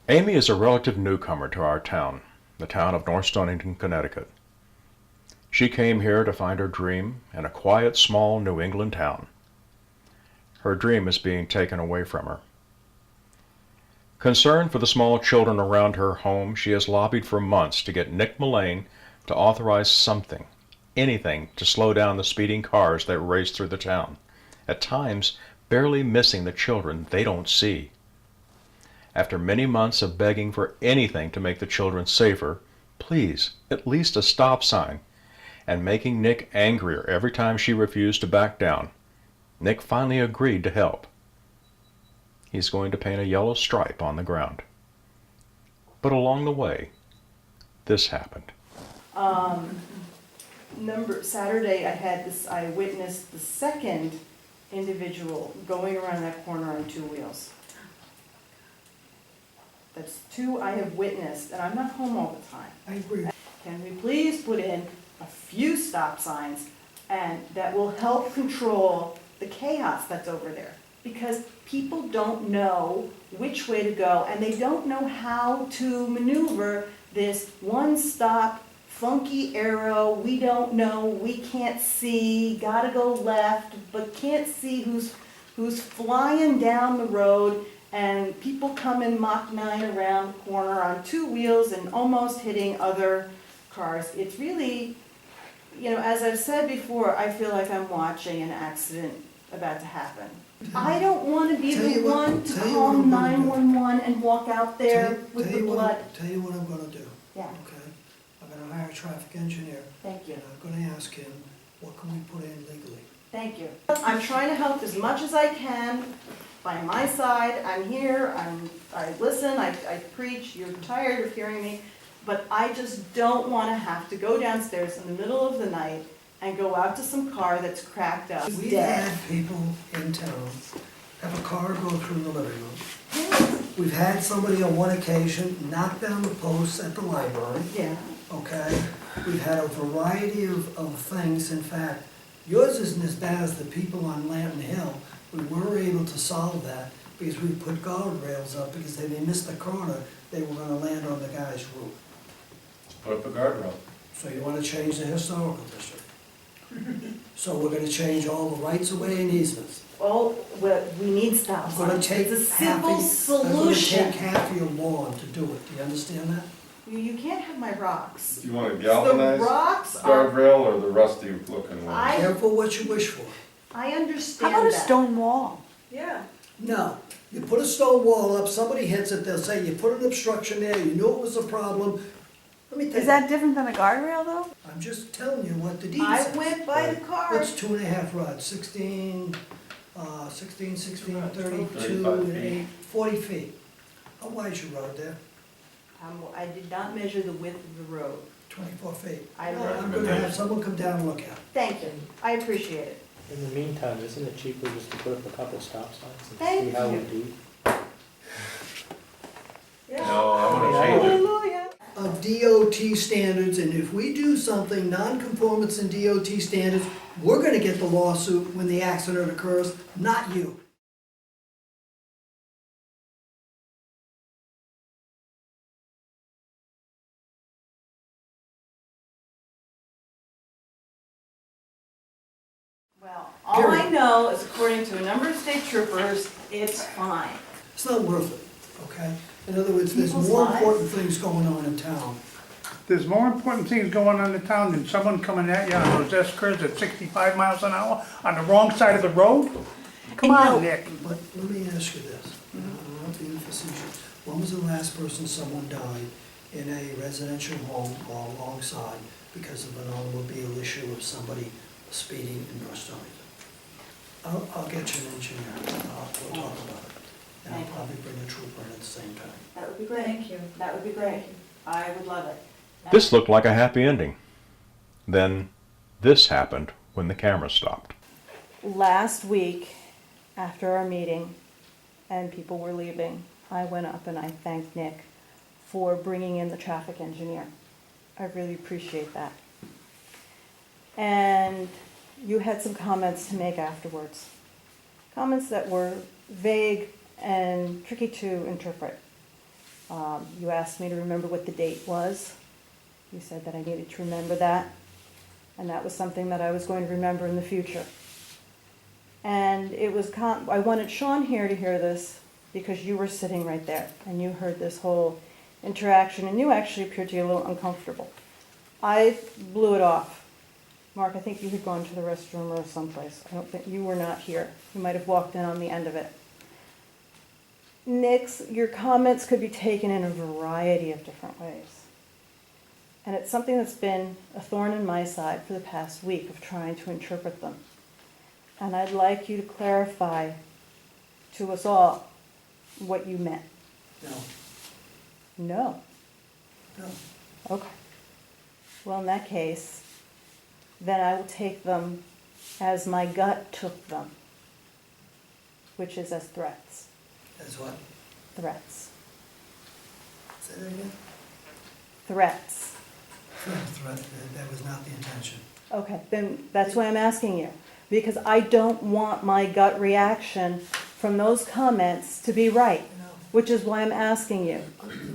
Amy is a relative newcomer to our town, the town of North Stonington, Connecticut. She came here to find her dream in a quiet, small New England town. Her dream is being taken away from her. Concerned for the small children around her home, she has lobbied for months to get Nick Mullane to authorize something, anything, to slow down the speeding cars that race through the town, at times barely missing the children they don't see. After many months of begging for anything to make the children safer, please, at least a stop sign, and making Nick angrier every time she refused to back down, Nick finally agreed to help. He's going to paint a yellow stripe on the ground. But along the way, this happened. Saturday I witnessed the second individual going around that corner on two wheels. That's two I have witnessed, and I'm not home all the time. I agree. Can we please put in a few stop signs and that will help control the chaos that's over there? Because people don't know which way to go, and they don't know how to maneuver this one-stop, funky arrow, we don't know, we can't see, gotta go left, but can't see who's flying down the road, and people coming Mach 9 around the corner on two wheels and almost hitting other cars. It's really, as I've said before, I feel like I'm watching an accident about to happen. I don't want to be the one to call 911 and walk out there with the blood. Tell you what I'm gonna do. Yeah, Okay? I'm gonna hire a traffic engineer, thank you. and I'm gonna ask him, what can we put in legally? Thank you. I'm trying to help as much as I can. By my side, I'm here, I listen, I preach, you're tired of hearing me, but I just don't want to have to go downstairs in the middle of the night and go out to some car that's cracked up, We've dead. had people in town have a car go through the living room. We've had somebody on one occasion knock down the posts at the library, Yeah, okay? We've had a variety of things. In fact, yours isn't as bad as the people on Lantern Hill. We were able to solve that because we put guardrails up, because if they missed the corner, they were gonna land on the guy's roof. Put up a guardrail. So you wanna change the historical district. So we're gonna change all the rights of way and easements. well, we need stop I'm gonna signs. take It's a half simple of, I'm gonna solution. take half of your lawn to do it. Do you understand that? You can't have my rocks. Do you want a The galvanized rocks are, guardrail or the rusty looking one? I Careful what you wish for. I How understand about a that. stone wall? Yeah. No, you put a stone wall up, somebody hits it, they'll say, you put an obstruction there, you knew it was a problem. Let me tell Is you, that different than a guardrail though? I'm just telling you what the deed I says. went by the car. What's 2.5 rods, 16, 32, 35 and feet. 8, 40 feet. How wide's your road there? I did not measure the width of the road. 24 feet. I Well, will. I'm gonna have someone come down and look at it. Thank you, I appreciate it. In the meantime, isn't it cheaper just to put up a couple stop signs and Thank see how we you. do? No, I wanna change it. Hallelujah. Of DOT standards, and if we do something non-conformance in DOT standards, we're gonna get the lawsuit when the accident occurs, not you. Well, all I know is according to a number of state troopers, it's fine. It's not worth it, okay? In other words, there's People's more lives. important things going on in town. There's more important things going on in town than someone coming at you on those S-curves at 65 miles an hour on the wrong side of the road? Come And you on, know- Nick. But let me ask you this, I don't want to be facetious. When was the last person someone died in a residential home or alongside because of an automobile issue of somebody speeding in North Stonington? I'll get you an engineer, we'll talk about it. And I'll Thank you. probably bring a trooper in at the same time. That would be great. Thank you. That would be great. I would love it. This looked like a happy ending. Then this happened when the camera stopped. Last week, after our meeting, and people were leaving, I went up and I thanked Nick for bringing in the traffic engineer. I really appreciate that. And you had some comments to make afterwards. Comments that were vague and tricky to interpret. You asked me to remember what the date was. You said that I needed to remember that, and that was something that I was going to remember in the future. And it was, I wanted Sean here to hear this because you were sitting right there and you heard this whole interaction and you actually appeared to be a little uncomfortable. I blew it off. Mark, I think you had gone to the restroom or someplace. I don't think, you were not here. You might have walked in on the end of it. Nick's, your comments could be taken in a variety of different ways. And it's something that's been a thorn in my side for the past week of trying to interpret them. And I'd like you to clarify to us all what you meant. No, No. no, Okay. Well, in that case, then I will take them as my gut took them, which is as threats. that's what? Threats. Say that again? Threats. Threat, that was not the intention. Okay, then that's why I'm asking you. Because I don't want my gut reaction from those comments to be right, No, which is why I'm asking you.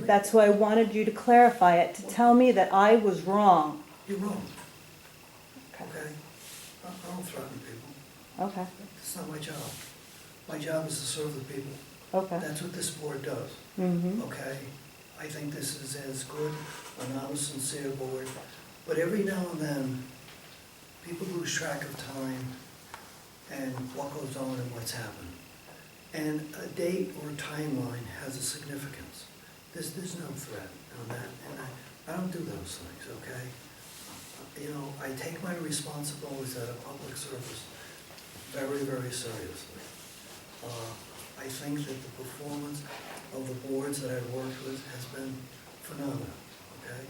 That's why I wanted you to clarify it, to tell me that I was wrong. you're wrong, Okay. okay? I don't threaten people. Okay, It's not my job. My job is to serve the people. okay. That's what this board does, Mm-hmm. okay? I think this is as good, an honest, sincere board, but every now and then, people lose track of time and what goes on and what's happened. And a date or timeline has a significance. There's no threat on that, and I don't do those things, okay? You know, I take my responsibilities as a public service very, very seriously. I think that the performance of the boards that I've worked with has been phenomenal, okay?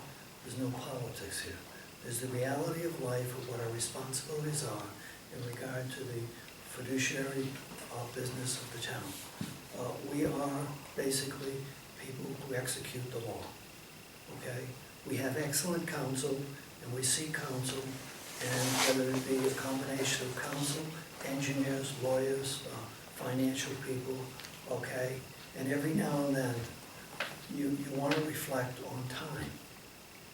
There's no politics here. There's the reality of life of what our responsibilities are in regard to the fiduciary business of the town. We are basically people who execute the law, okay? We have excellent counsel, and we seek counsel, and whether it be a combination of counsel, engineers, lawyers, financial people, okay? And every now and then, you want to reflect on time.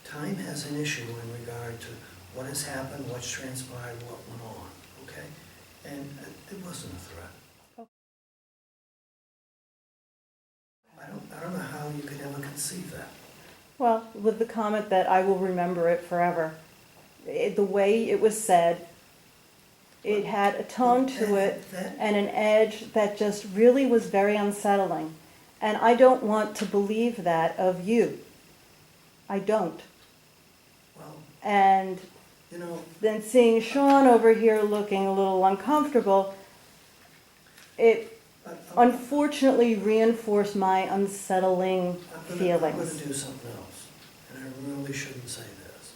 Time has an issue in regard to what has happened, what's transpired, what went on, okay? And it wasn't a threat. I don't know how you could ever conceive that. Well, with the comment that I will remember it forever, the way it was said, it had a tone to it That- and an edge that just really was very unsettling. And I don't want to believe that of you. I don't. Well, And you know, then seeing Sean over here looking a little uncomfortable, it unfortunately reinforced my unsettling I'm feelings. gonna do something else, and I really shouldn't say this.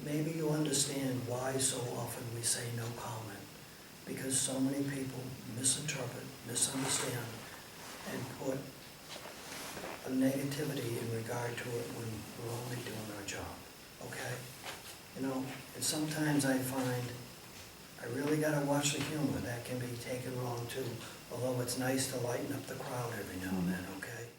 Maybe you understand why so often we say no comment, because so many people misinterpret, misunderstand, and put a negativity in regard to it when we're only doing our job, okay? You know, and sometimes I find I really gotta watch the humor. That can be taken wrong too, although it's nice to lighten up the crowd every now and then, okay?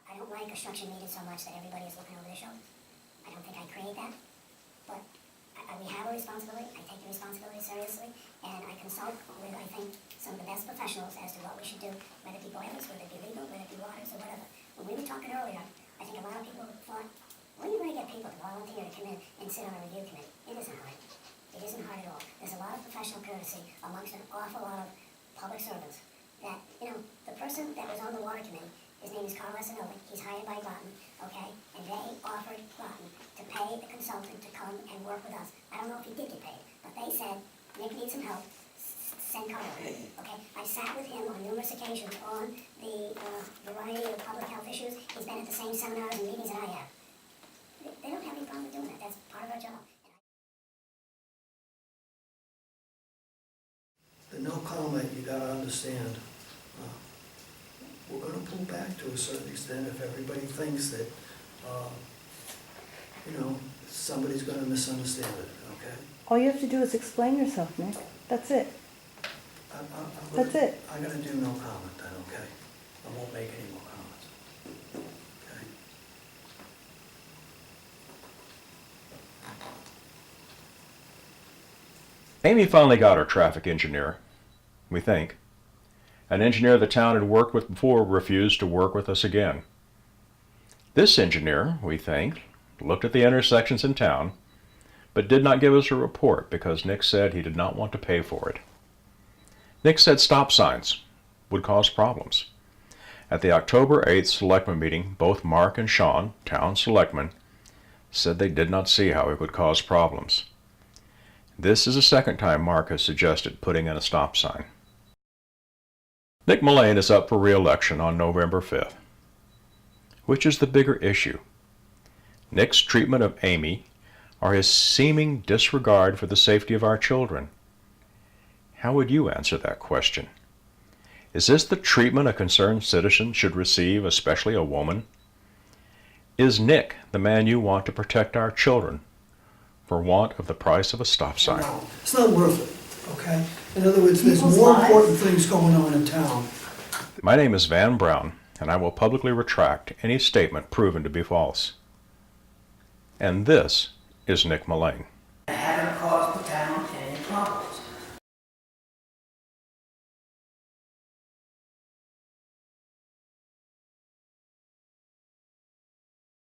I don't like a structured meeting so much that everybody is looking over their shoulder. I don't think I create that, but we have a responsibility. I take the responsibility seriously, and I consult with, I think, some of the best professionals as to what we should do, whether it be boilers, whether it be legal, whether it be waters, or whatever. When we were talking earlier, I think a lot of people thought, when are you going to get people to volunteer to come in and sit on a review committee? It isn't hard. It isn't hard at all. There's a lot of professional courtesy amongst an awful lot of public servants that, you know, the person that was on the water committee, his name is Carl Essanova. He's hired by Groton, okay? And they offered Groton to pay the consultant to come and work with us. I don't know if he did get paid, but they said, Nick needs some help, send Carl, okay? I sat with him on numerous occasions on the variety of public health issues. He's been at the same seminars and meetings that I have. They don't have any problem with doing that. That's part of our job. The no comment, you gotta understand, we're gonna pull back to a certain extent if everybody thinks that, you know, somebody's gonna misunderstand it, okay? All you have to do is explain yourself, Nick. That's it. That's it. I'm gonna do no comment then, okay? I won't make any more comments. Okay? Amy finally got her traffic engineer, we think. An engineer the town had worked with before refused to work with us again. This engineer, we think, looked at the intersections in town, but did not give us a report because Nick said he did not want to pay for it. Nick said stop signs would cause problems. At the October 8th selectmen meeting, both Mark and Sean, town selectmen, said they did not see how it would cause problems. This is the second time Mark has suggested putting in a stop sign. Nick Mullane is up for re-election on November 5th. Which is the bigger issue? Nick's treatment of Amy or his seeming disregard for the safety of our children? How would you answer that question? Is this the treatment a concerned citizen should receive, especially a woman? Is Nick the man you want to protect our children for want of the price of a stop sign? No, it's not worth it, okay? In other words, there's People's more lives. important things going on in town. My name is Van Brown, and I will publicly retract any statement proven to be false. And this is Nick Mullane.